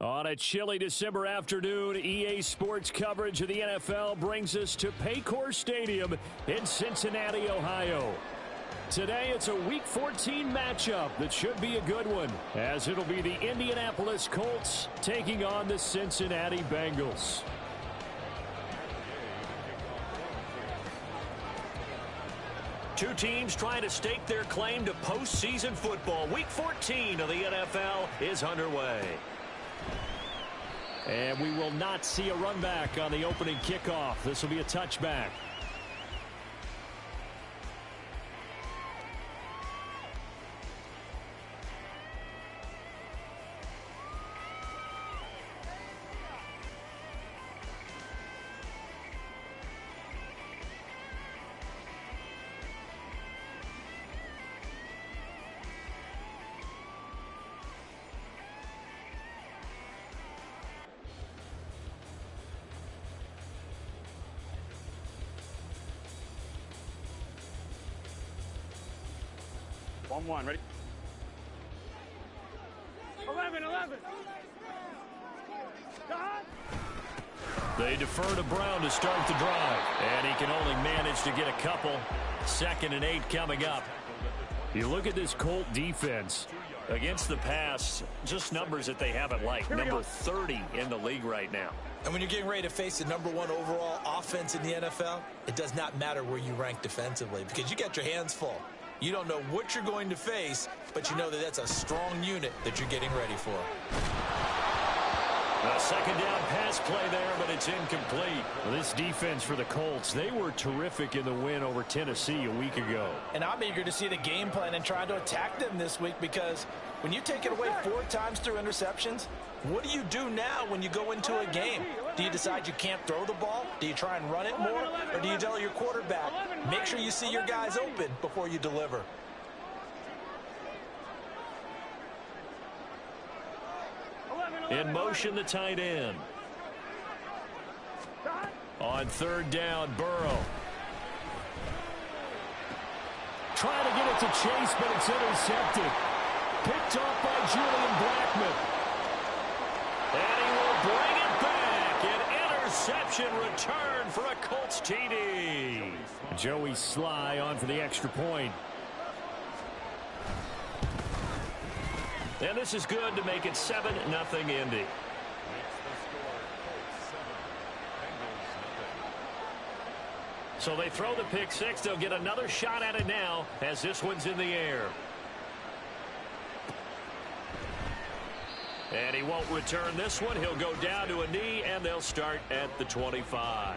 On a chilly December afternoon, EA Sports coverage of the NFL brings us to Paycor Stadium in Cincinnati, Ohio. Today, it's a Week 14 matchup that should be a good one, as it'll be the Indianapolis Colts taking on the Cincinnati Bengals. Two teams trying to stake their claim to postseason football. Week 14 of the NFL is underway. And we will not see a run back on the opening kickoff. This will be a touchback. One, ready? 11. They defer to Brown to start the drive, and he can only manage to get a couple. 2nd and 8 coming up. You look at this Colt defense against the pass, just numbers that they haven't liked. Number 30 in the league right now. And when you're getting ready to face the #1 overall offense in the NFL, it does not matter where you rank defensively because you got your hands full. You don't know what you're going to face, but you know that that's a strong unit that you're getting ready for. A 2nd down pass play there, but it's incomplete. This defense for the Colts, they were terrific in the win over Tennessee a week ago. And I'm eager to see the game plan and try to attack them this week because when you take it away 4 times through interceptions, what do you do now when you go into a game? Do you decide you can't throw the ball? Do you try and run it more? Or do you tell your quarterback, make sure you see your guys open before you deliver? In motion, the tight end. On 3rd down, Burrow. Trying to get it to Chase, but it's intercepted. Picked off by Julian Blackmon. And he will bring it back. An interception return for a Colts TD. Joey Sly on for the extra point. And this is good to make it 7-0 Indy. So they throw the pick 6. They'll get another shot at it now as this one's in the air. And he won't return this one. He'll go down to a knee, and they'll start at the 25.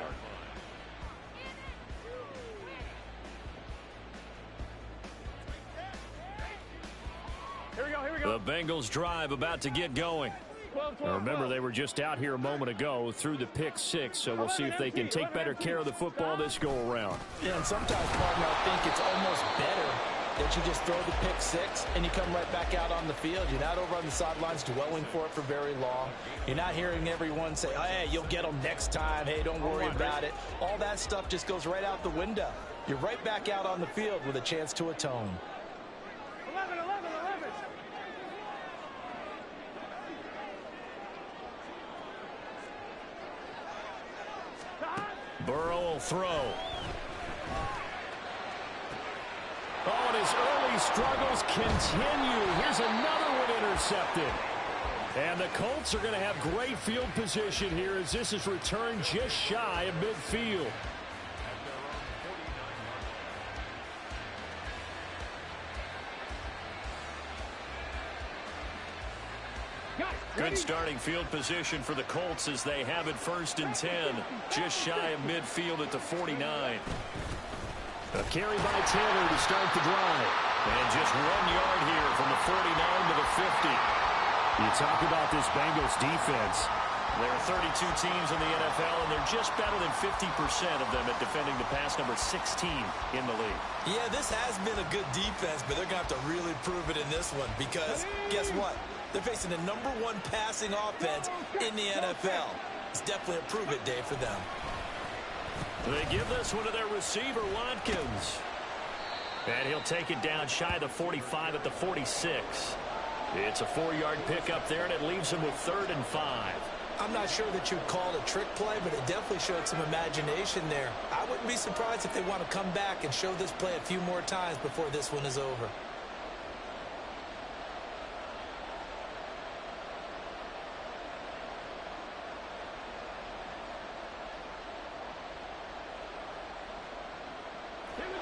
Here we go. The Bengals drive about to get going. Remember, they were just out here a moment ago through the pick 6, so we'll see if they can take better care of the football this go-around. Yeah, and sometimes, partner, I think it's almost better that you just throw the pick 6 and you come right back out on the field. You're not over on the sidelines dwelling for it for very long. You're not hearing everyone say, oh, hey, you'll get them next time. Hey, don't worry about it. All that stuff just goes right out the window. You're right back out on the field with a chance to atone. 11. Burrow will throw. Oh, and his early struggles continue. Here's another one intercepted. And the Colts are going to have great field position here as this is returned just shy of midfield. Good starting field position for the Colts as they have it 1st and 10. Just shy of midfield at the 49. A carry by Taylor to start the drive. And just 1 yard here from the 49 to the 50. You talk about this Bengals defense. There are 32 teams in the NFL, and they're just better than 50% of them at defending the pass, number 16 in the league. Yeah, this has been a good defense, but they're going to have to really prove it in this one because guess what? They're facing the #1 passing offense in the NFL. It's definitely a prove-it day for them. They give this one to their receiver, Watkins. And he'll take it down shy of the 45 at the 46. It's a 4-yard pickup there, and it leaves him with 3rd and 5. I'm not sure that you'd call it a trick play, but it definitely showed some imagination there. I wouldn't be surprised if they want to come back and show this play a few more times before this one is over.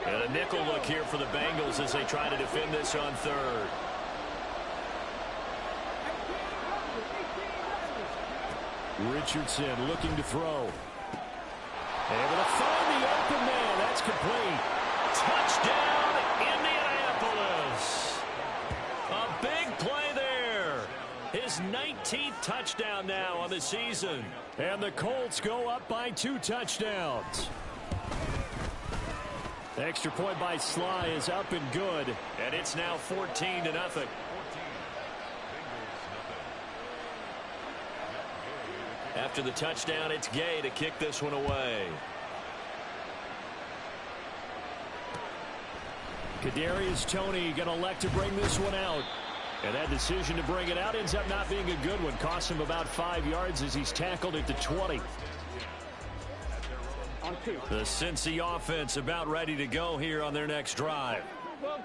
And a nickel look here for the Bengals as they try to defend this on 3rd. Richardson looking to throw. Able to find the open man. That's complete. Touchdown, Indianapolis. A big play there. His 19th touchdown now on the season. And the Colts go up by 2 touchdowns. The extra point by Sly is up and good. And it's now 14-0. After the touchdown, it's Gay to kick this one away. Kadarius Toney going to elect to bring this one out. And that decision to bring it out ends up not being a good one. Costs him about 5 yards as he's tackled at the 20. The Cincy offense about ready to go here on their next drive.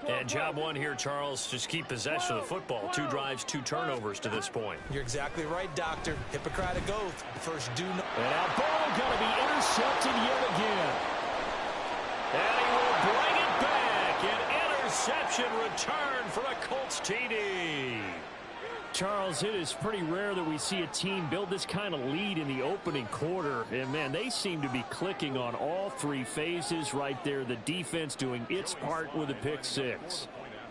And job one here, Charles, just keep possession of the football. 2 drives, 2 turnovers to this point. You're exactly right, Doctor. Hippocratic oath. First do no. And now ball going to be intercepted yet again. And he will bring it back. An interception return for a Colts TD. Charles, it is pretty rare that we see a team build this kind of lead in the opening quarter. And, man, they seem to be clicking on all 3 phases right there. The defense doing its part with a pick 6.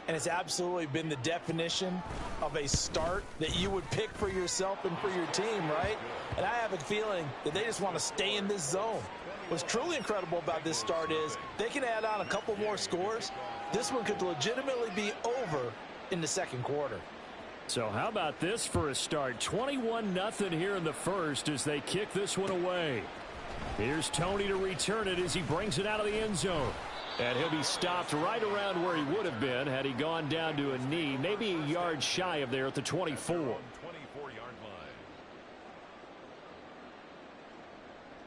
And it's absolutely been the definition of a start that you would pick for yourself and for your team, right? And I have a feeling that they just want to stay in this zone. What's truly incredible about this start is they can add on a couple more scores. This one could legitimately be over in the second quarter. So how about this for a start? 21-0 here in the first as they kick this one away. Here's Toney to return it as he brings it out of the end zone. And he'll be stopped right around where he would have been had he gone down to a knee, maybe a yard shy of there at the 24.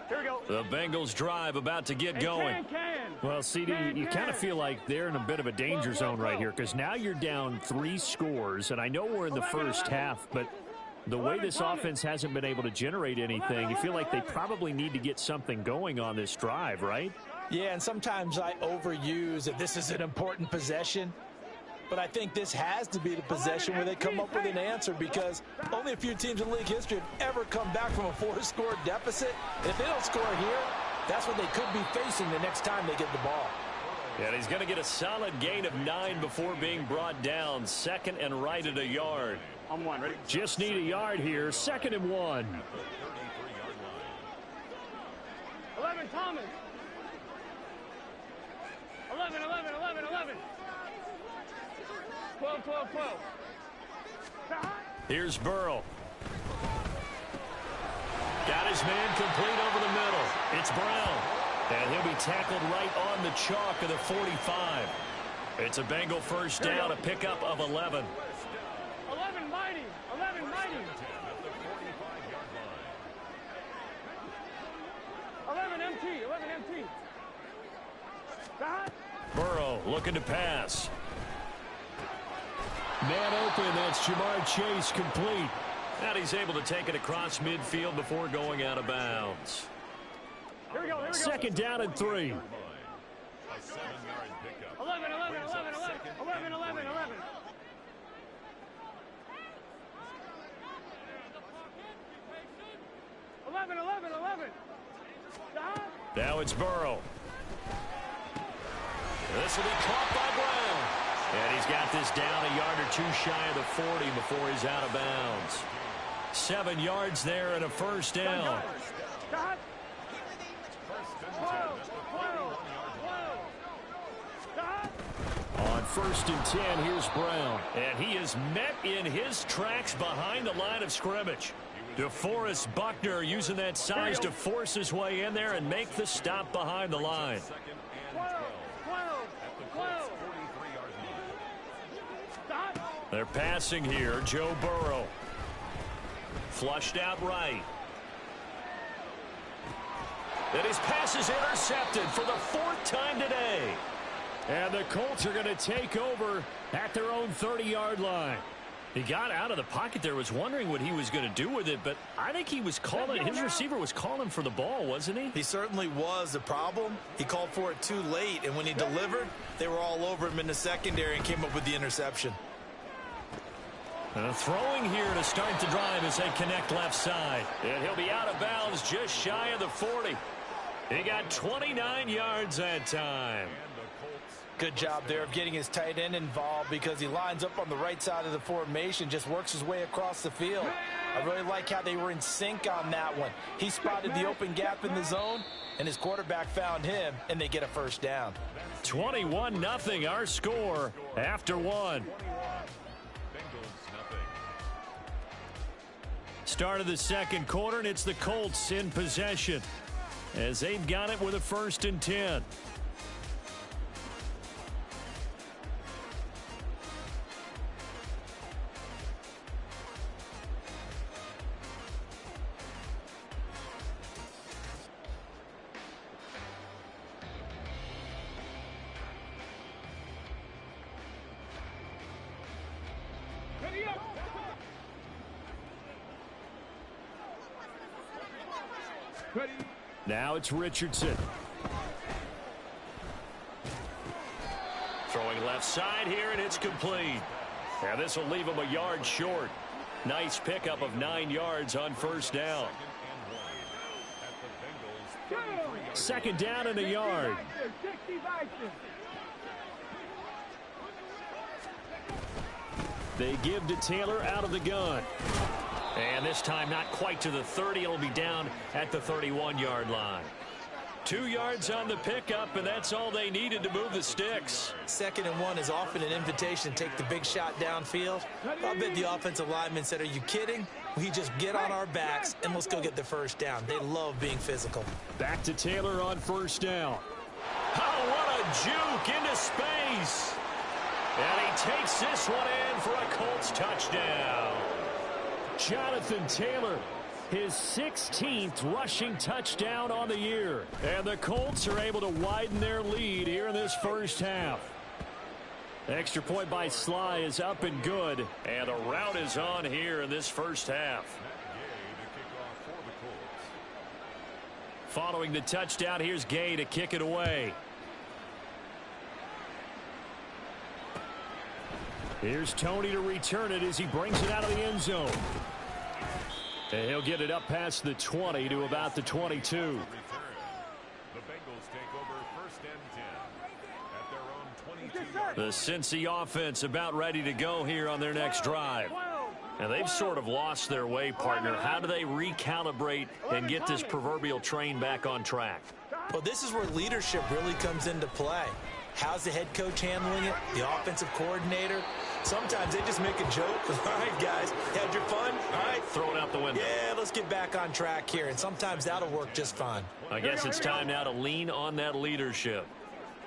Here we go. The Bengals drive about to get going. Well, CD, you kind of feel like they're in a bit of a danger zone right here because now you're down 3 scores, and I know we're in the first half, but the way this offense hasn't been able to generate anything, you feel like they probably need to get something going on this drive, right? Yeah, and sometimes I overuse that this is an important possession. But I think this has to be the possession where they come up with an answer because only a few teams in league history have ever come back from a 4-score deficit. And if they don't score here, that's what they could be facing the next time they get the ball. And he's going to get a solid gain of 9 before being brought down. 2nd and right at a yard. On 1, ready? Just need a yard here. 2nd and 1. 11, Thomas. 11. 12. Here's Burrow. Got his man complete over the middle. It's Brown. And he'll be tackled right on the chalk of the 45. It's a Bengal first down, a pickup of 11. 11 mighty. 11 empty. Burrow looking to pass. Man open, that's Jamar Chase complete. And he's able to take it across midfield before going out of bounds. Here we go. 2nd down and 3. 11. 11. Now it's Burrow. This will be caught by Brown. And he's got this down a yard or 2 shy of the 40 before he's out of bounds. 7 yards there and a first down. On 1st and 10, here's Brown. And he is met in his tracks behind the line of scrimmage. DeForest Buckner using that size to force his way in there and make the stop behind the line. 12. They're passing here. Joe Burrow. Flushed out right. And his pass is intercepted for the 4th time today. And the Colts are going to take over at their own 30-yard line. He got out of the pocket there, was wondering what he was going to do with it, but I think he was calling, his receiver was calling for the ball, wasn't he? He certainly was. The problem, he called for it too late, and when he delivered, they were all over him in the secondary and came up with the interception. Throwing here to start the drive as they connect left side. And he'll be out of bounds just shy of the 40. He got 29 yards that time. Good job there of getting his tight end involved because he lines up on the right side of the formation, just works his way across the field. I really like how they were in sync on that one. He spotted the open gap in the zone, and his quarterback found him, and they get a first down. 21-0 our score after one. Start of the second quarter, and it's the Colts in possession as they've got it with a 1st and 10. Now it's Richardson. Throwing left side here, and it's complete. Now this will leave him a yard short. Nice pickup of 9 yards on 1st down. 2nd down and a yard. They give to Taylor out of the gun. And this time not quite to the 30. It'll be down at the 31-yard line. 2 yards on the pickup, and that's all they needed to move the sticks. 2nd and 1 is often an invitation to take the big shot downfield. I bet the offensive lineman said, are you kidding? We just get on our backs and let's go get the 1st down. They love being physical. Back to Taylor on 1st down. Oh, what a juke into space. And he takes this one in for a Colts touchdown. Jonathan Taylor, his 16th rushing touchdown on the year. And the Colts are able to widen their lead here in this 1st half. Extra point by Sly is up and good. And a rout is on here in this 1st half. Following the touchdown, here's Gay to kick it away. Here's Tony to return it as he brings it out of the end zone. And he'll get it up past the 20 to about the 22. The Bengals take over 1st and 10 at their own 22. The Cincy offense about ready to go here on their next drive. And they've sort of lost their way, partner. How do they recalibrate and get this proverbial train back on track? Well, this is where leadership really comes into play. How's the head coach handling it? The offensive coordinator? Sometimes they just make a joke. All right, guys, had your fun? All right. Throw it out the window. Yeah, let's get back on track here. And sometimes that'll work just fine. I guess it's time now to lean on that leadership.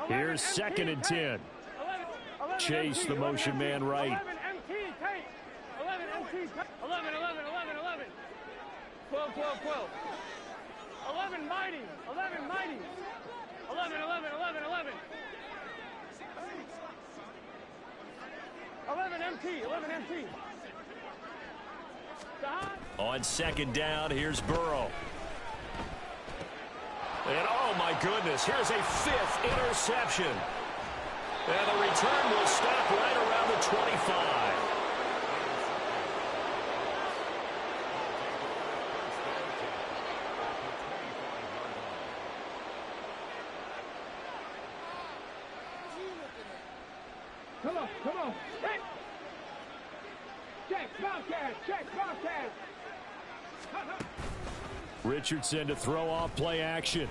Here's 2nd and 10. Chase, the motion man right. 11 MT, take. 11 MT, 11, 11, 11, 11. 12, 12, 12. 11 mighty, 11 mighty. 11, 11, 11, 11. 11 MT, 11 MT. On 2nd down, here's Burrow. And oh my goodness, here's a 5th interception. And the return will stop right around the 25. Come on, come on. Hey. Check, Bobcat, check, Bobcat. Richardson to throw off play action.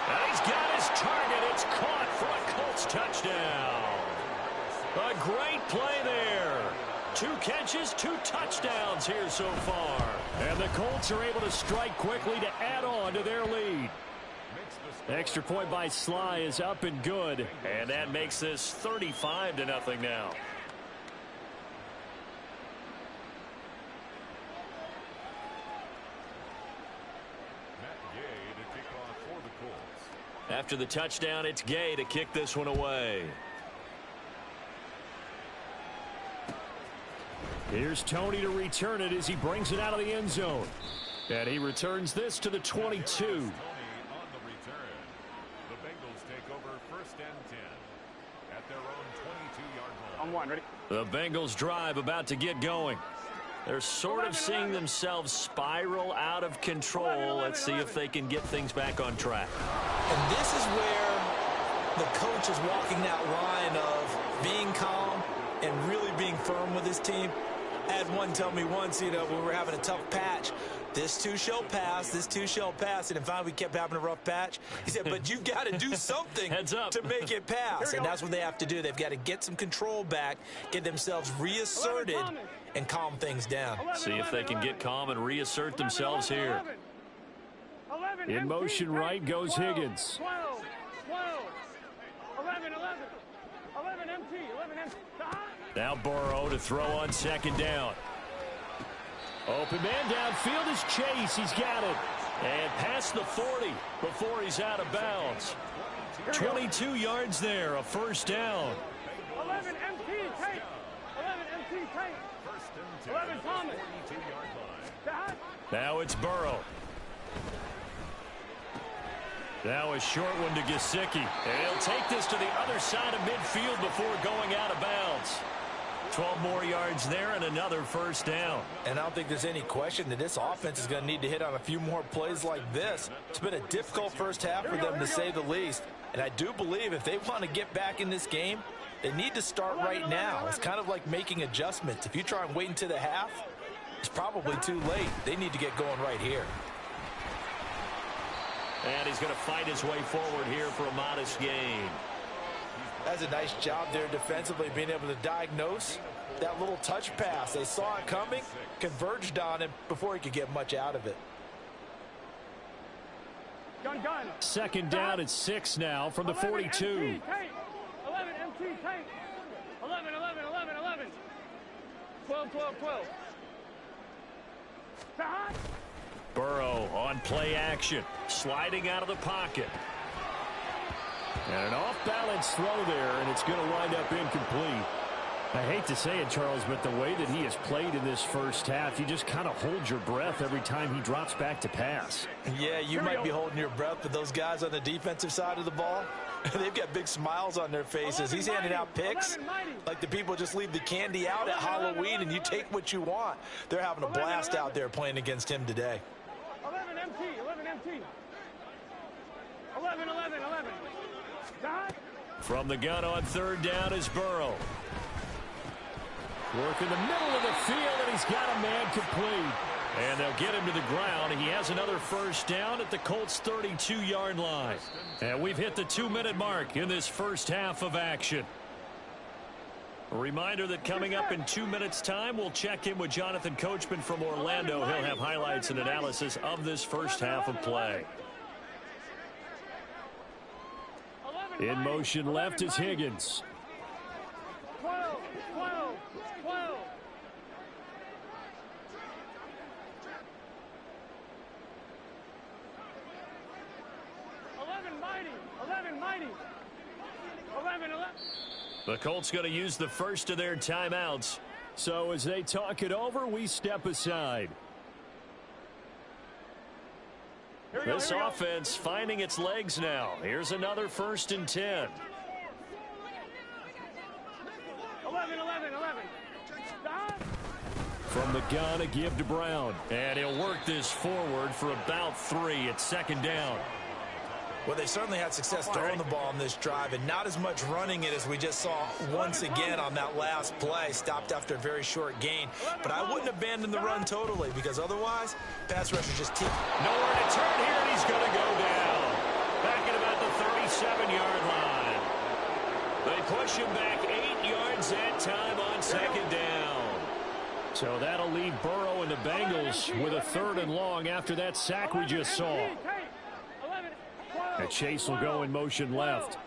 And he's got his target. It's caught for a Colts touchdown. A great play there. 2 catches, 2 touchdowns here so far. And the Colts are able to strike quickly to add on to their lead. Extra point by Sly is up and good. And that makes this 35-0 now. After the touchdown, it's Gay to kick this one away. Here's Tony to return it as he brings it out of the end zone. And he returns this to the 22. On one, ready? The Bengals drive about to get going. They're sort of seeing themselves spiral out of control. Let's see if they can get things back on track. And this is where the coach is walking that line of being calm and really being firm with his team. I had one tell me once, when we were having a tough patch, this too shall pass, this too shall pass. And finally we kept having a rough patch. He said, but you've got to do something Heads up. to make it pass. And that's what they have to do. They've got to get some control back, get themselves reasserted, and calm things down. See if they can get calm and reassert themselves here. 11, In motion right goes 12, Higgins. 12, 11, 11 MT. Now Burrow to throw on second down. Open man downfield is Chase. He's got it. And past the 40 before he's out of bounds. 22 yards there, a first down. 11 MT, take. 11 MT, take. 11 Thomas. Now it's Burrow. Now a short one to Gesicki. And he'll take this to the other side of midfield before going out of bounds. 12 more yards there and another first down. And I don't think there's any question that this offense is going to need to hit on a few more plays like this. It's been a difficult first half for them, to say the least. And I do believe if they want to get back in this game, they need to start right now. It's kind of like making adjustments. If you try and wait until the half, it's probably too late. They need to get going right here. And he's going to fight his way forward here for a modest gain. That's a nice job there defensively, being able to diagnose that little touch pass. They saw it coming, converged on him before he could get much out of it. Gun. Second down at 6 now from the 42. 11 MT, tank. 11. 12. Burrow on play action, sliding out of the pocket. And an off-balance throw there, and it's going to wind up incomplete. I hate to say it, Charles, but the way that he has played in this first half, you just kind of hold your breath every time he drops back to pass. Yeah, you might be holding your breath, but those guys on the defensive side of the ball, they've got big smiles on their faces. He's handing out picks like the people just leave the candy out at Halloween and you take what you want. They're having a blast out there playing against him today. 11 MT. 11. From the gun on third down is Burrow. Work in the middle of the field, and he's got a man complete. And they'll get him to the ground. He has another first down at the Colts' 32-yard line. And we've hit the 2-minute mark in this first half of action. A reminder that coming up in 2 minutes' time, we'll check in with Jonathan Coachman from Orlando. He'll have highlights and analysis of this first half of play. In motion left is Higgins. 12. 11 mighty. 11. The Colts going to use the first of their timeouts. So as they talk it over, we step aside. This offense finding its legs now. Here's another 1st and 10. 11. From the gun, a give to Brown. And he'll work this forward for about 3 at second down. Well, they certainly had success throwing the ball on this drive, and not as much running it as we just saw once again on that last play. Stopped after a very short gain. But I wouldn't abandon the run totally, because otherwise, pass rushers just keep. Nowhere to turn here, and he's going to go down. Back at about the 37-yard line. They push him back 8 yards that time on second down. So that'll leave Burrow and the Bengals with a 3rd and long after that sack we just saw. 11, 12. And Chase will go in motion left.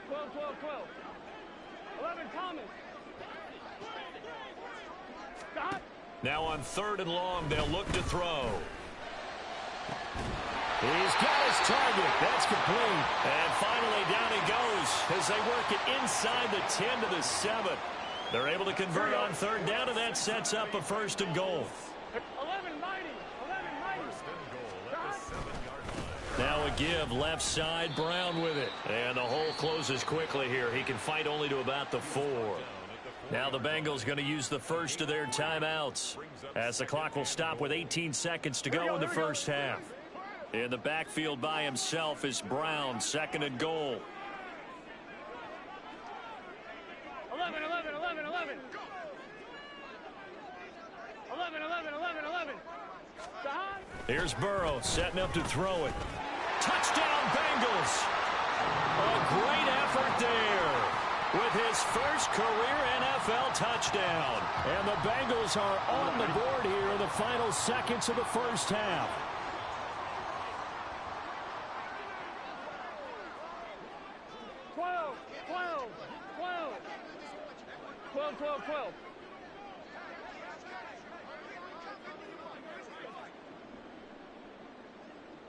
12, 12, 12. 11, Thomas. Scott. Now on 3rd and long, they'll look to throw. He's got his target. That's complete. And finally down he goes as they work it inside the 10 to the 7. They're able to convert on 3rd down, and that sets up a 1st and goal. 11, Mighty. 11, Mighty. First and goal at the 7-yard line. Now a give, left side, Brown with it. And the hole closes quickly here. He can fight only to about the 4. Now the Bengals going to use the first of their timeouts as the clock will stop with 18 seconds to go in the first half. In the backfield by himself is Brown, 2nd and goal. 11, 11, 11, 11. 11, 11, 11, 11. Shahad. Here's Burrow setting up to throw it. Touchdown Bengals. A great effort there with his first career NFL touchdown. And the Bengals are on the board here in the final seconds of the first half. 12, 12, 12. 12, 12, 12.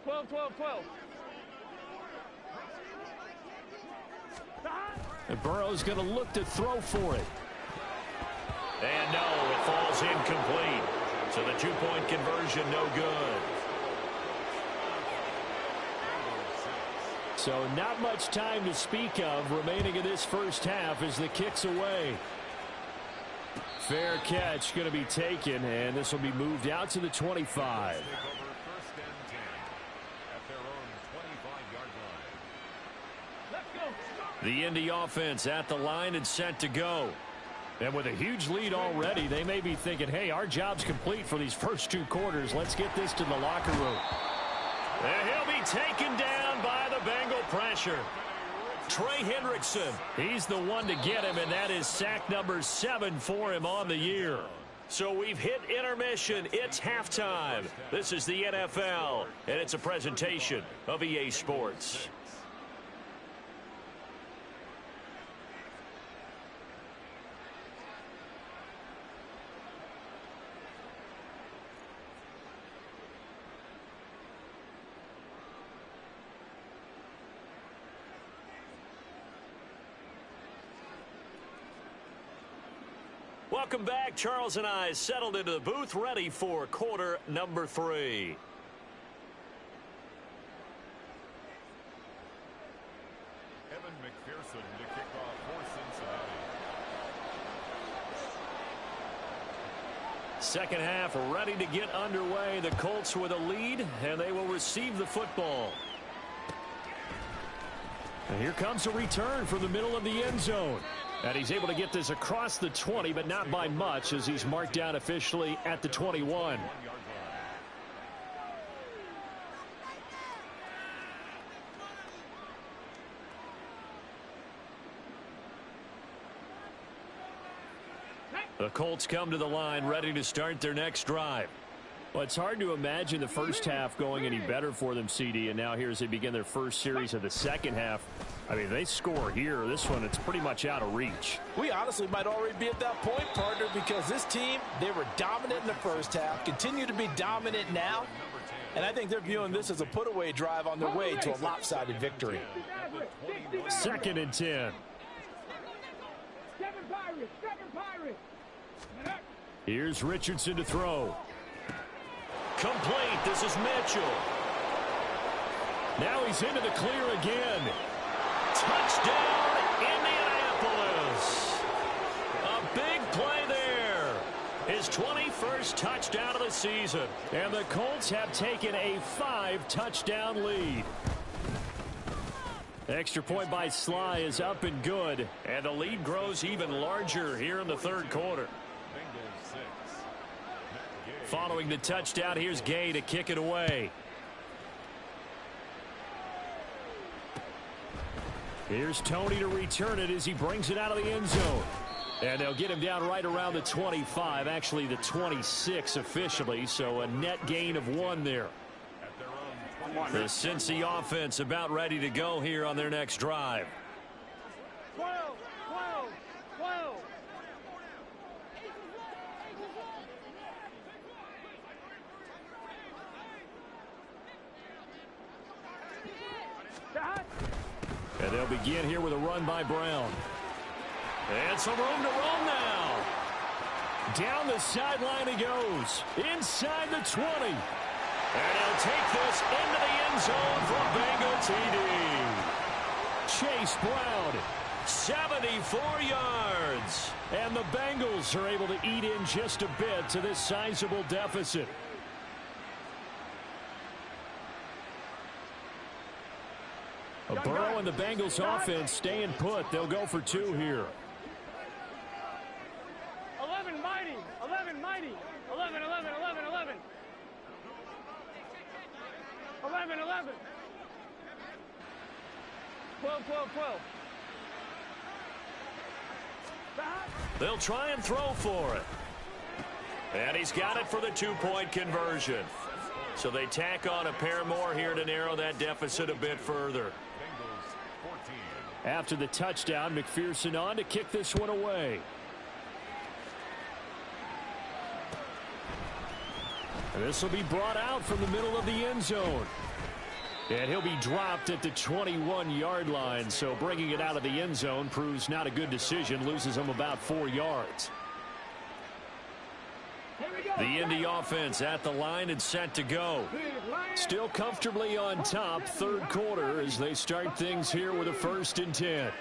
Twelve, 12, 12. And Burrow's going to look to throw for it. And no, it falls incomplete. So the 2-point conversion no good. So not much time to speak of remaining in this first half as the kick's away. Fair catch going to be taken, and this will be moved out to the 25. Take over 1st and 10 at their own 25-yard line. Let's go. The Indy offense at the line and set to go. And with a huge lead already, they may be thinking, hey, our job's complete for these first 2 quarters. Let's get this to the locker room. And he'll be taken down by the Bengal pressure. Trey Hendrickson, he's the one to get him, and that is sack number 7 for him on the year. So we've hit intermission. It's halftime. This is the NFL, and it's a presentation of EA Sports. Welcome back. Charles and I settled into the booth, ready for quarter number 3. Evan McPherson to kick off for Cincinnati. Second half ready to get underway. The Colts with a lead, and they will receive the football. And here comes a return from the middle of the end zone. And he's able to get this across the 20, but not by much, as he's marked down officially at the 21. The Colts come to the line ready to start their next drive. Well, it's hard to imagine the first half going any better for them, CD, and now here as they begin their first series of the second half. I mean, they score here. This one, it's pretty much out of reach. We honestly might already be at that point, partner, because this team, they were dominant in the first half, continue to be dominant now, and I think they're viewing this as a put-away drive on their way to a lopsided victory. 2nd and 10. Seven Pirates. Here's Richardson to throw. Complete. This is Mitchell. Now he's into the clear again. Touchdown, Indianapolis. A big play there. His 21st touchdown of the season. And the Colts have taken a 5-touchdown lead. Extra point by Sly is up and good. And the lead grows even larger here in the third quarter. Following the touchdown, here's Gay to kick it away. Here's Tony to return it as he brings it out of the end zone. And they'll get him down right around the 25, actually the 26 officially, so a net gain of 1 there. At their own The Cincy offense about ready to go here on their next drive. 12, 12, 12. And they'll begin here with a run by Brown. And some room to roam now. Down the sideline he goes. Inside the 20. And he'll take this into the end zone for Bengal TD. Chase Brown, 74 yards. And the Bengals are able to eat in just a bit to this sizable deficit. Burrow and the Bengals offense staying put. They'll go for 2 here. 11 mighty. 11 mighty. 11, 11, 11, 11. 11, 11. 12, 12, 12. They'll try and throw for it. And he's got it for the 2-point conversion. So they tack on a pair more here to narrow that deficit a bit further. After the touchdown, McPherson on to kick this one away. And this will be brought out from the middle of the end zone. And he'll be dropped at the 21-yard line, so bringing it out of the end zone proves not a good decision, loses him about 4 yards. The Indy offense at the line and set to go. Still comfortably on top, third quarter, as they start things here with a 1st and 10.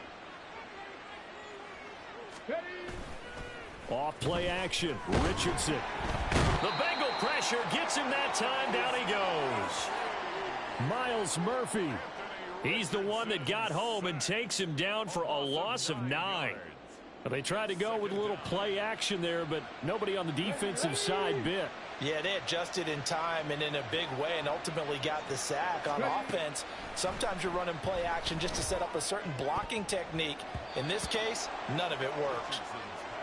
Off play action, Richardson. The Bengal pressure gets him that time, down he goes. Myles Murphy. He's the one that got home and takes him down for a loss of 9. They tried to go with a little play action there, but nobody on the defensive side bit. Yeah, they adjusted in time and in a big way and ultimately got the sack. On offense, sometimes you're running play action just to set up a certain blocking technique. In this case, none of it worked.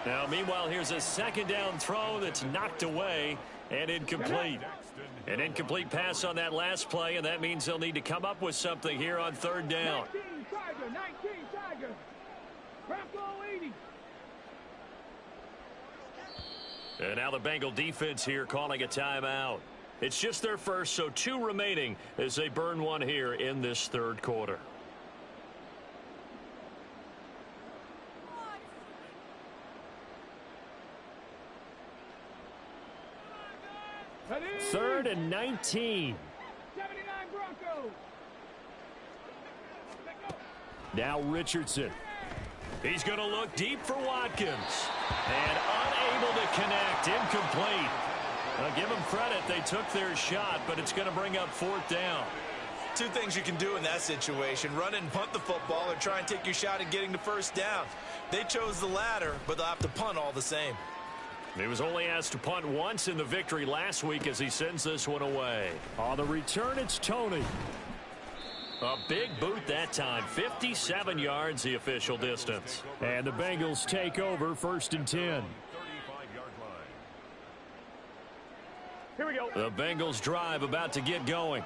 Now, meanwhile, here's a 2nd down throw that's knocked away and incomplete. An incomplete pass on that last play, and that means they'll need to come up with something here on 3rd down. 19 Tiger. Bravo 80. And now the Bengal defense here calling a timeout. It's just their first, so 2 remaining as they burn one here in this 3rd quarter. Third and 19. 79 Broncos. Now Richardson. He's going to look deep for Watkins. And unable to connect. Incomplete. I'll give them credit. They took their shot, but it's going to bring up 4th down. 2 things you can do in that situation. Run and punt the football or try and take your shot at getting the 1st down. They chose the latter, but they'll have to punt all the same. He was only asked to punt once in the victory last week as he sends this one away. On the return, it's Tony. A big boot that time. 57 yards the official distance. And the Bengals take over 1st and 10. Here we go. The Bengals drive about to get going.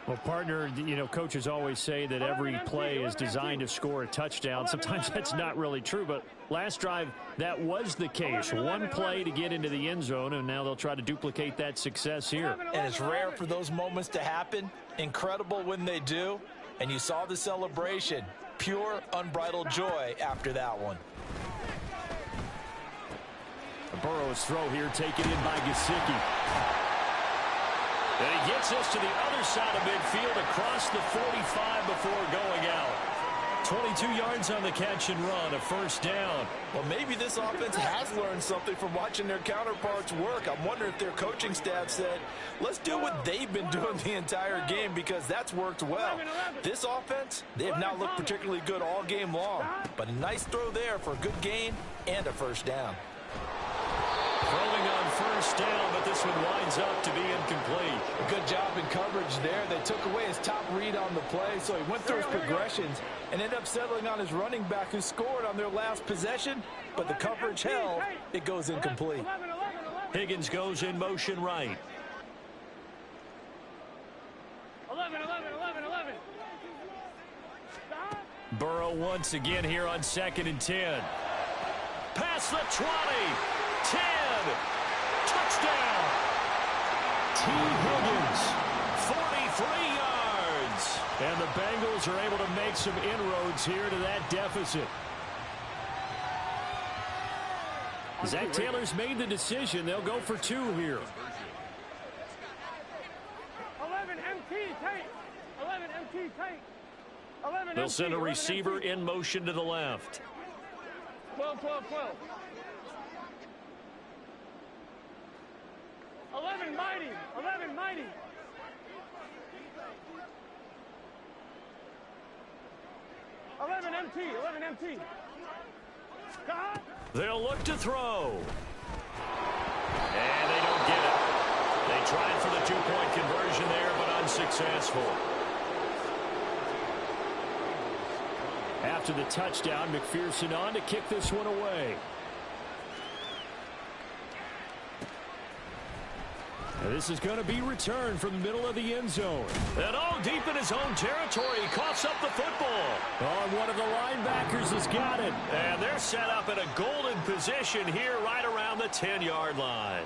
Well, partner, you know, coaches always say that every play is designed to score a touchdown. Sometimes that's not really true, but last drive, that was the case. 1 play to get into the end zone, and now they'll try to duplicate that success here. And it's rare for those moments to happen. Incredible when they do. And you saw the celebration. Pure, unbridled joy after that one. Burrow's throw here taken in by Gesicki. And he gets us to the other side of midfield across the 45 before going out. 22 yards on the catch and run, a 1st down. Well, maybe this offense has learned something from watching their counterparts work. I'm wondering if their coaching staff said, let's do what they've been doing the entire game because that's worked well. This offense, they have not looked particularly good all game long. But a nice throw there for a good gain and a 1st down. Throwing on 1st down, but this one winds up to be incomplete. A good job in coverage there. They took away his top read on the play, so he went through his progressions and ended up settling on his running back who scored on their last possession, but the coverage held. It goes incomplete. Higgins goes in motion right. 11, 11, 11, 11. Stop. Burrow once again here on 2nd and 10. Past the 20. 10. Touchdown. T. Higgins. 43 yards. And the Bengals are able to make some inroads here to that deficit. Zach Taylor's made the decision. They'll go for 2 here. 11 MT tank. 11 MT tank. 11 They'll send a receiver in motion to the left. 12, 12, 12. 11 mighty. 11 mighty. 11 MT. 11 MT. Stop. They'll look to throw. And they don't get it. They tried for the 2-point conversion there, but unsuccessful. After the touchdown, McPherson on to kick this one away. And this is going to be returned from the middle of the end zone. And all deep in his own territory, he coughs up the football. Oh, one of the linebackers has got it. And they're set up in a golden position here right around the 10-yard line.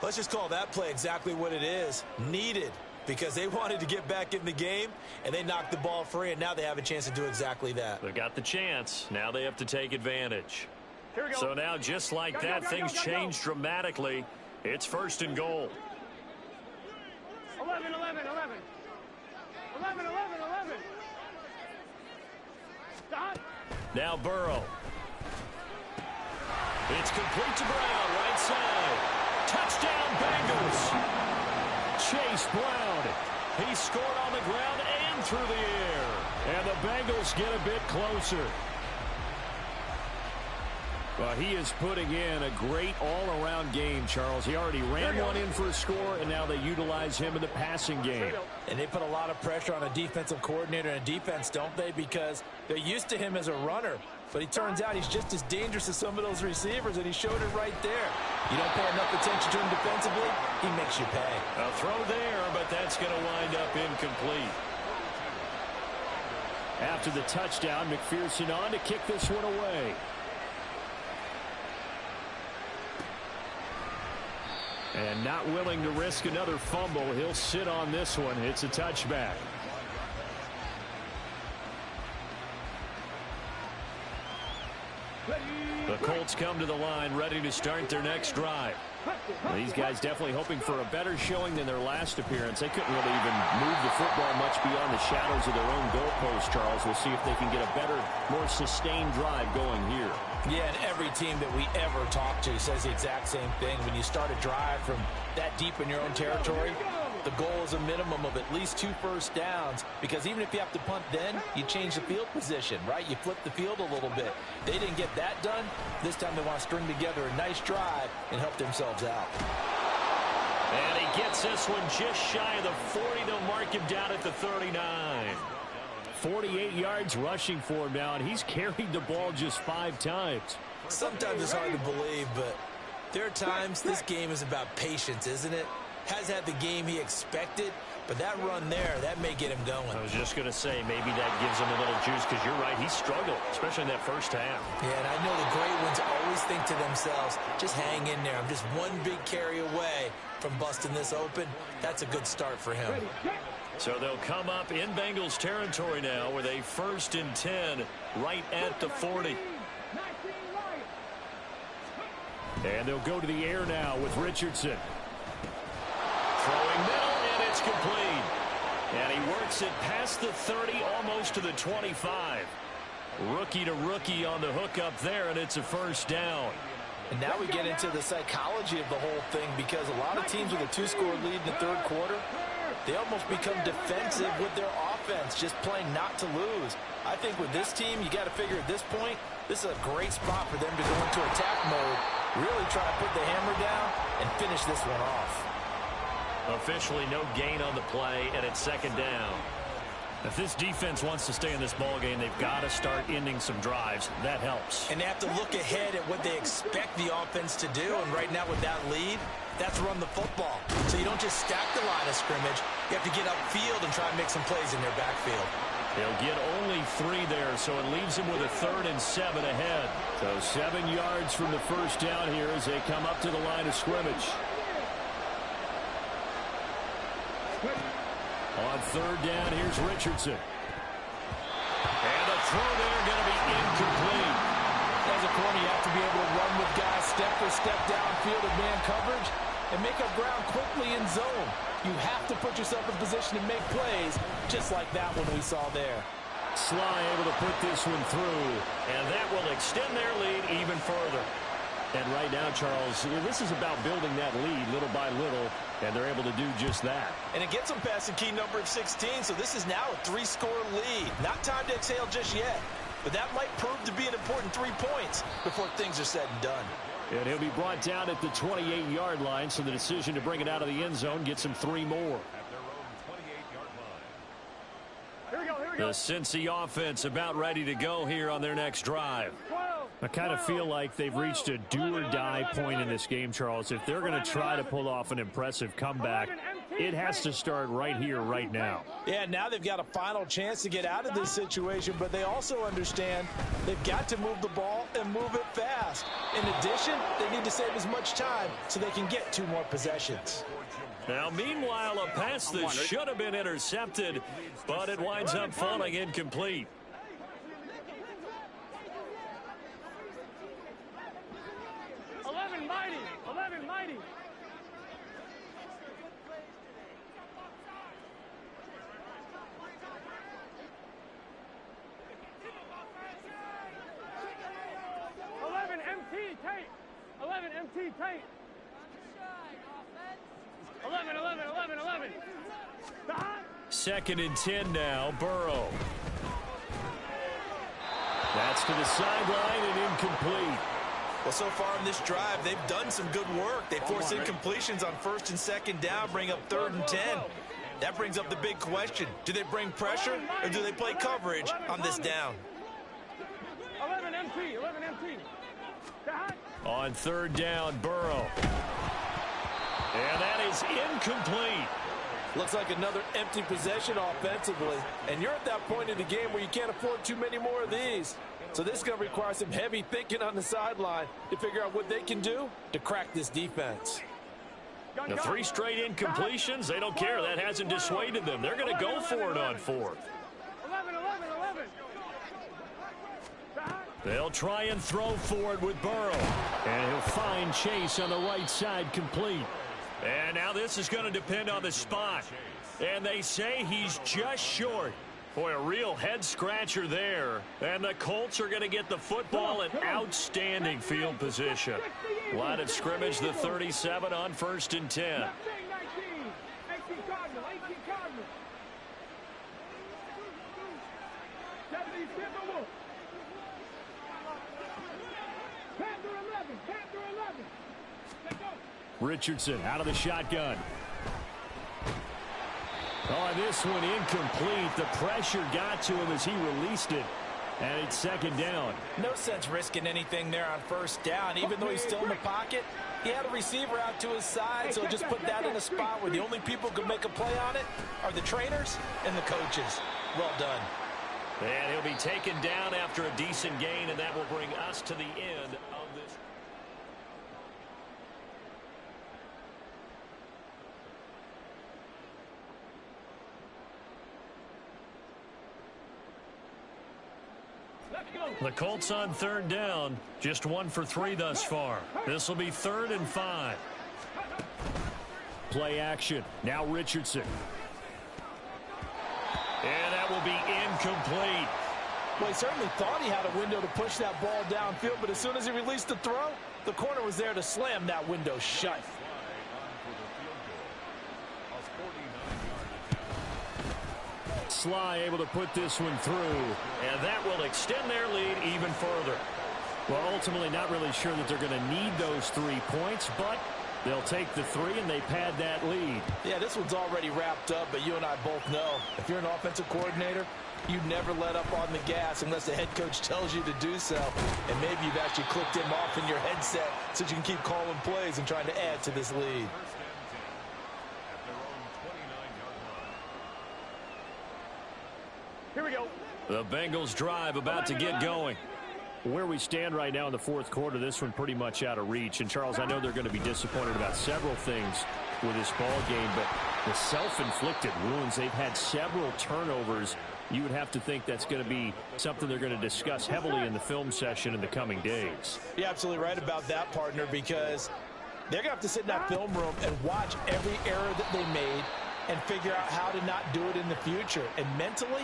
Let's just call that play exactly what it is. Needed. Because they wanted to get back in the game, and they knocked the ball free, and now they have a chance to do exactly that. They got the chance. Now they have to take advantage. Here we go. So now, just like that, things change dramatically. It's 1st and goal. 11, 11, 11. 11, 11, 11. Stop. Now Burrow. It's complete to Brown, right side. Touchdown, Bengals. Chase Brown. He scored on the ground and through the air. And the Bengals get a bit closer. Well, he is putting in a great all-around game, Charles. He already ran one in for a score, and now they utilize him in the passing game. And they put a lot of pressure on a defensive coordinator and a defense, don't they? Because they're used to him as a runner. But he turns out he's just as dangerous as some of those receivers, and he showed it right there. You don't pay enough attention to him defensively, he makes you pay. A throw there, but that's going to wind up incomplete. After the touchdown, McPherson on to kick this one away. And not willing to risk another fumble, he'll sit on this one. It's a touchback. The Colts come to the line, ready to start their next drive. Well, these guys definitely hoping for a better showing than their last appearance. They couldn't really even move the football much beyond the shadows of their own goalpost, Charles. We'll see if they can get a better, more sustained drive going here. Yeah, and every team that we ever talk to says the exact same thing. When you start a drive from that deep in your own territory, the goal is a minimum of at least 2 first downs, because even if you have to punt then, you change the field position, right? You flip the field a little bit. They didn't get that done. This time they want to string together a nice drive and help themselves out. And he gets this one just shy of the 40. They'll mark him down at the 39. 48 yards rushing for him now, and he's carried the ball just 5 times. Sometimes it's hard to believe, but there are times this game is about patience, isn't it? Has had the game he expected, but that run there, that may get him going. I was just going to say, maybe that gives him a little juice, because you're right, he struggled, especially in that first half. Yeah, and I know the great ones always think to themselves, just hang in there. I'm just one big carry away from busting this open. That's a good start for him. So they'll come up in Bengals territory now with a 1st and 10 right at the 40. And they'll go to the air now with Richardson. Throwing middle, and it's complete. And he works it past the 30, almost to the 25. Rookie to rookie on the hook up there, and it's a 1st down. And now we get into the psychology of the whole thing, because a lot of teams with a 2-score lead in the 3rd quarter, they almost become defensive with their offense, just playing not to lose. I think with this team, you got to figure at this point, this is a great spot for them to go into attack mode, really try to put the hammer down and finish this one off. Officially no gain on the play, and it's 2nd down. If this defense wants to stay in this ballgame, they've got to start ending some drives. That helps. And they have to look ahead at what they expect the offense to do. And right now with that lead, That's run the football. So you don't just stack the line of scrimmage. You have to get upfield and try and make some plays in their backfield. He'll get only 3 there, so it leaves him with a 3rd and 7 ahead. So 7 yards from the first down here as they come up to the line of scrimmage. On 3rd down, here's Richardson. And the throw there going to be incomplete. As a corner, you have to be able to run with guys step for step downfield in man coverage and make up ground quickly in zone. You have to put yourself in position to make plays, just like that one we saw there. Sly able to put this one through, and that will extend their lead even further. And right now, Charles, this is about building that lead little by little, and they're able to do just that. And it gets them past the key number of 16, so this is now a 3-score lead. Not time to exhale just yet, but that might prove to be an important 3 points before things are said and done. And he'll be brought down at the 28-yard line, so the decision to bring it out of the end zone gets him 3 more. At their own 28-yard line. Here we go, here we go. The Cincy offense about ready to go here on their next drive. 12. I kind of feel like they've reached a do-or-die point in this game, Charles. If they're going to try to pull off an impressive comeback, it has to start right here, right now. Yeah, now they've got a final chance to get out of this situation, but they also understand they've got to move the ball and move it fast. In addition, they need to save as much time so they can get 2 more possessions. Now, meanwhile, a pass that should have been intercepted, but it winds up falling incomplete. 11 mighty. 11 mighty. Tight. 11 MT tight. 11. 2nd and 10 now, Burrow. That's to the sideline and incomplete. Well, so far in this drive, they've done some good work. They force incompletions on 1st and 2nd down, bring up 3rd and 10. That brings up the big question. Do they bring pressure or do they play coverage on this down? 11 MT. On 3rd down, Burrow. And that is incomplete. Looks like another empty possession offensively. And you're at that point in the game where you can't afford too many more of these. So this is going to require some heavy thinking on the sideline to figure out what they can do to crack this defense. The 3 straight incompletions, they don't care. That hasn't dissuaded them. They're going to go for it on 4th. 11. They'll try and throw for it with Burrow. And he'll find Chase on the right side complete. And now this is going to depend on the spot. And they say he's just short. Boy, a real head-scratcher there. And the Colts are going to get the football in outstanding field position. Line of scrimmage, the 37 on 1st and 10. 18 Cardinal. 70 Timberwolves. Panther 11. Let's go. Richardson out of the shotgun. Oh, this one incomplete. The pressure got to him as he released it. And it's 2nd down. No sense risking anything there on 1st down. Even though he's still in the pocket, he had a receiver out to his side, so just put that in a spot where the only people who can make a play on it are the trainers and the coaches. Well done. And he'll be taken down after a decent gain, and that will bring us to the end of this. The Colts on 3rd down, just 1 for 3 thus far. This will be 3rd and 5. Play action. Now Richardson. And that will be incomplete. Well, he certainly thought he had a window to push that ball downfield, but as soon as he released the throw, the corner was there to slam that window shut. Sly able to put this one through. And that will extend their lead even further. Well, ultimately not really sure that they're going to need those 3 points, but they'll take the 3 and they pad that lead. Yeah, this one's already wrapped up, but you and I both know if you're an offensive coordinator, you never let up on the gas unless the head coach tells you to do so. And maybe you've actually clicked him off in your headset so you can keep calling plays and trying to add to this lead. Here we go. The Bengals drive about to get going. Where we stand right now in the fourth quarter, this one pretty much out of reach. And, Charles, I know they're going to be disappointed about several things with this ball game, but the self-inflicted wounds, they've had several turnovers. You would have to think that's going to be something they're going to discuss heavily in the film session in the coming days. You're absolutely right about that, partner, because they're going to have to sit in that film room and watch every error that they made and figure out how to not do it in the future. And mentally,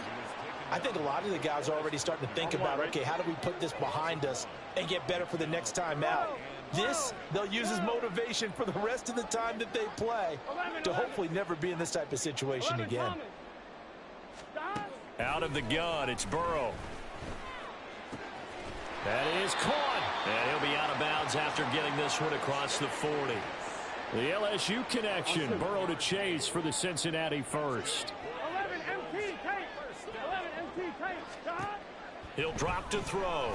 I think a lot of the guys are already starting to think about, okay, how do we put this behind us and get better for the next time out? This, they'll use as motivation for the rest of the time that they play to hopefully never be in this type of situation again. Out of the gun, it's Burrow. That is caught. And he'll be out of bounds after getting this one across the 40. The LSU connection, Burrow to Chase for the Cincinnati first. 11 MT, Tate. 11 MT, Tate. Stop. He'll drop to throw.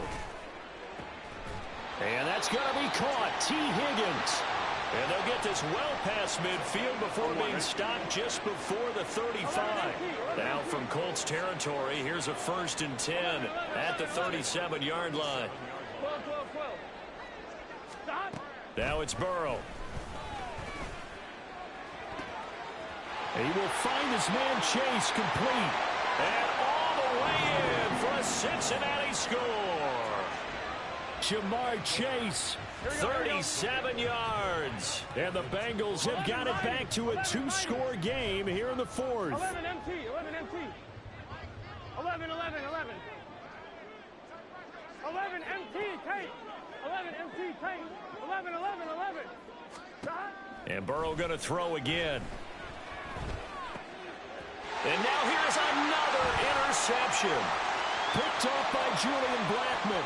And that's going to be caught. T. Higgins. And they'll get this well past midfield before being stopped just before the 35. Now from Colts territory, here's a 1st and 10 at the 37-yard line. 12, 12, 12. Stop. Now it's Burrow. He will find his man Chase complete. And all the way in for a Cincinnati score. Jamar Chase. 37 yards. And the Bengals have got it back to a 2-score game here in the fourth. 11 MT, 11 MT. 11, 11, 11. 11 MT, Tate. 11 MT, Tate. 11, 11, 11. Stop. And Burrow going to throw again. And now here's another interception. Picked off by Julian Blackmon.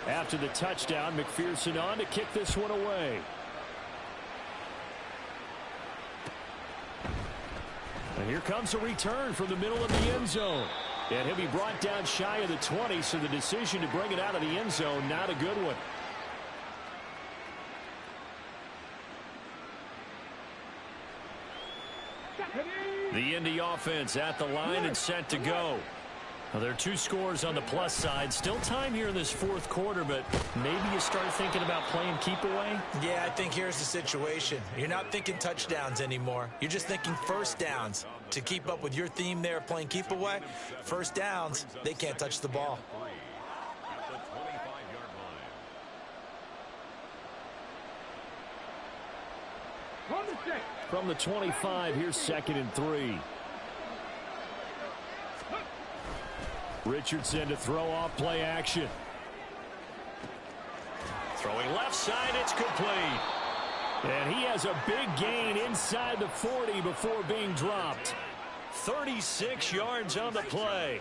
After the touchdown, McPherson on to kick this one away. And here comes a return from the middle of the end zone. And he'll be brought down shy of the 20, so the decision to bring it out of the end zone, not a good one. The Indy offense at the line and set to go. Now, there are 2 scores on the plus side. Still time here in this fourth quarter, but maybe you start thinking about playing keep away? Yeah, I think here's the situation. You're not thinking touchdowns anymore. You're just thinking first downs. To keep up with your theme there of playing keep away, first downs, they can't touch the ball. From the 25, here's 2nd and 3. Richardson to throw off play action. Throwing left side, it's complete. And he has a big gain inside the 40 before being dropped. 36 yards on the play.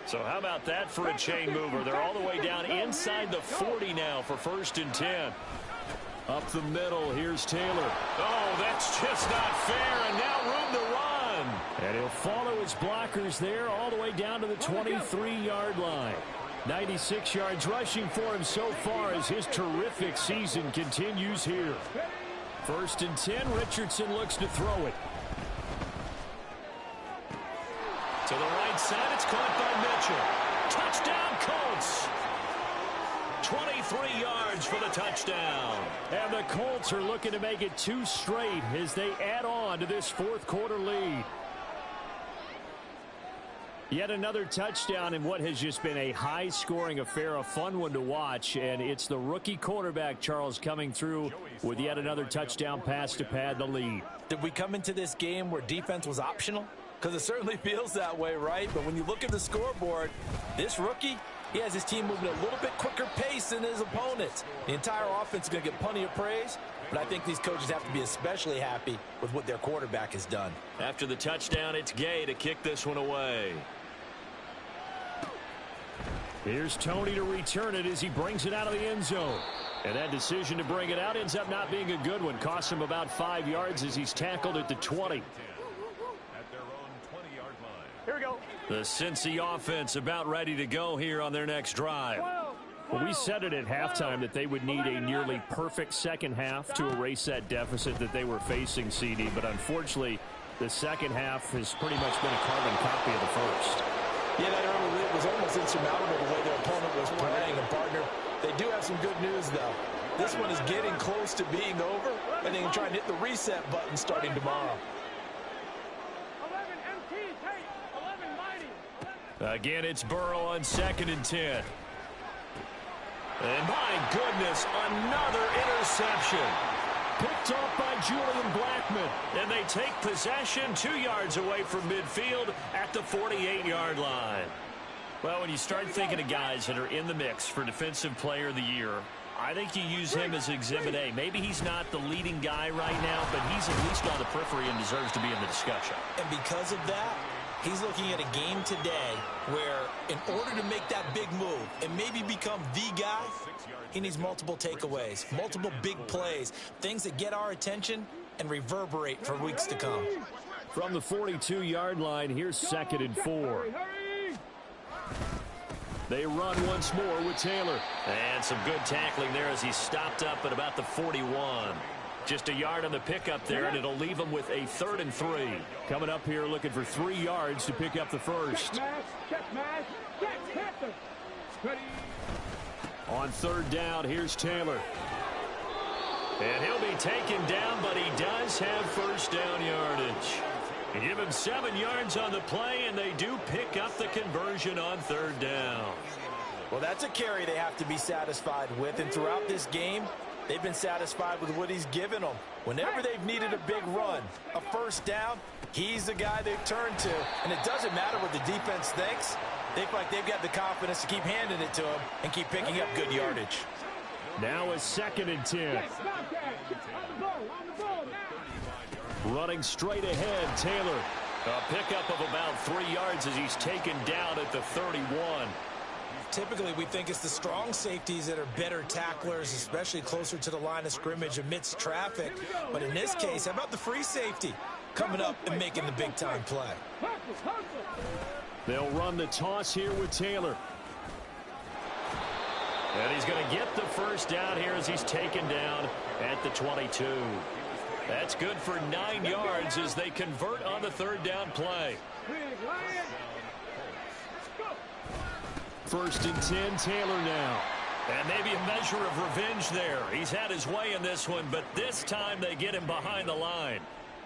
So how about that for a chain mover? They're all the way down inside the 40 now for 1st and 10. Up the middle, here's Taylor. Oh, that's just not fair, and now room to run. And he'll follow his blockers there all the way down to the 23-yard line. 96 yards rushing for him so far as his terrific season continues here. 1st and 10, Richardson looks to throw it. To the right side, it's caught by Mitchell. Touchdown, Colts. 23 yards for the touchdown. And the Colts are looking to make it 2 straight as they add on to this fourth quarter lead. Yet another touchdown in what has just been a high-scoring affair, a fun one to watch, and it's the rookie quarterback, Charles, coming through with yet another touchdown pass to pad the lead. Did we come into this game where defense was optional? Because it certainly feels that way, right? But when you look at the scoreboard, this rookie, he has his team moving at a little bit quicker pace than his opponents. The entire offense is going to get plenty of praise, but I think these coaches have to be especially happy with what their quarterback has done. After the touchdown, it's Gay to kick this one away. Here's Tony to return it as he brings it out of the end zone. And that decision to bring it out ends up not being a good one. Costs him about 5 yards as he's tackled at the 20. At their own 20-yard line. Here we go. The Cincy offense about ready to go here on their next drive. Well, we said it at halftime that they would need a nearly perfect second half to erase that deficit that they were facing, CD. But unfortunately, the second half has pretty much been a carbon copy of the first. Yeah, that early lead was almost insurmountable the way their opponent was playing. And, partner, they do have some good news, though. This one is getting close to being over, and they can try and hit the reset button starting tomorrow. 11 MT, Tate. 11 Mighty. Again, it's Burrow on 2nd and 10. And my goodness, another interception. Picked off by Julian Blackmon. And they take possession 2 yards away from midfield at the 48-yard line. Well, when you start thinking of guys that are in the mix for Defensive Player of the Year, I think you use him as Exhibit A. Maybe he's not the leading guy right now, but he's at least on the periphery and deserves to be in the discussion. And because of that, he's looking at a game today where in order to make that big move and maybe become the guy, he needs multiple takeaways, multiple big plays, things that get our attention and reverberate for weeks to come. From the 42-yard line, here's 2nd and 4. They run once more with Taylor. And some good tackling there as he stopped up at about the 41. Just a yard on the pickup there, and it'll leave him with a 3rd and 3. Coming up here looking for 3 yards to pick up the first. On 3rd down, here's Taylor. And he'll be taken down, but he does have first down yardage. You give him 7 yards on the play, and they do pick up the conversion on 3rd down. Well, that's a carry they have to be satisfied with, and throughout this game, they've been satisfied with what he's given them. Whenever they've needed a big run, a first down, he's the guy they've turned to. And it doesn't matter what the defense thinks. They feel like they've got the confidence to keep handing it to him and keep picking up good yardage. Now a 2nd and 10. Running straight ahead, Taylor. A pickup of about 3 yards as he's taken down at the 31. Typically, we think it's the strong safeties that are better tacklers, especially closer to the line of scrimmage amidst traffic. But in this case, how about the free safety coming up and making the big-time play? They'll run the toss here with Taylor. And he's going to get the first down here as he's taken down at the 22. That's good for 9 yards as they convert on the 3rd down play. 1st and 10, Taylor now. And maybe a measure of revenge there. He's had his way in this one, but this time they get him behind the line.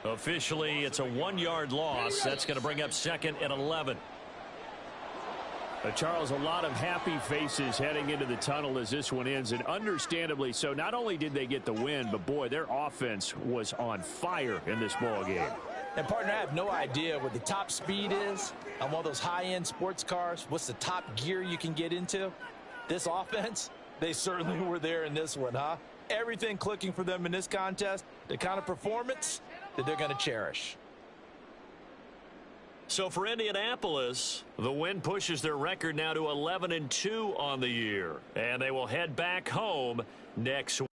Officially, it's a 1-yard loss. That's going to bring up 2nd and 11. Charles, a lot of happy faces heading into the tunnel as this one ends, and understandably so. Not only did they get the win, but boy, their offense was on fire in this ball game. And, partner, I have no idea what the top speed is on one of those high-end sports cars. What's the top gear you can get into? This offense, they certainly were there in this one, huh? Everything clicking for them in this contest, the kind of performance that they're going to cherish. So for Indianapolis, the win pushes their record now to 11-2 on the year. And they will head back home next week.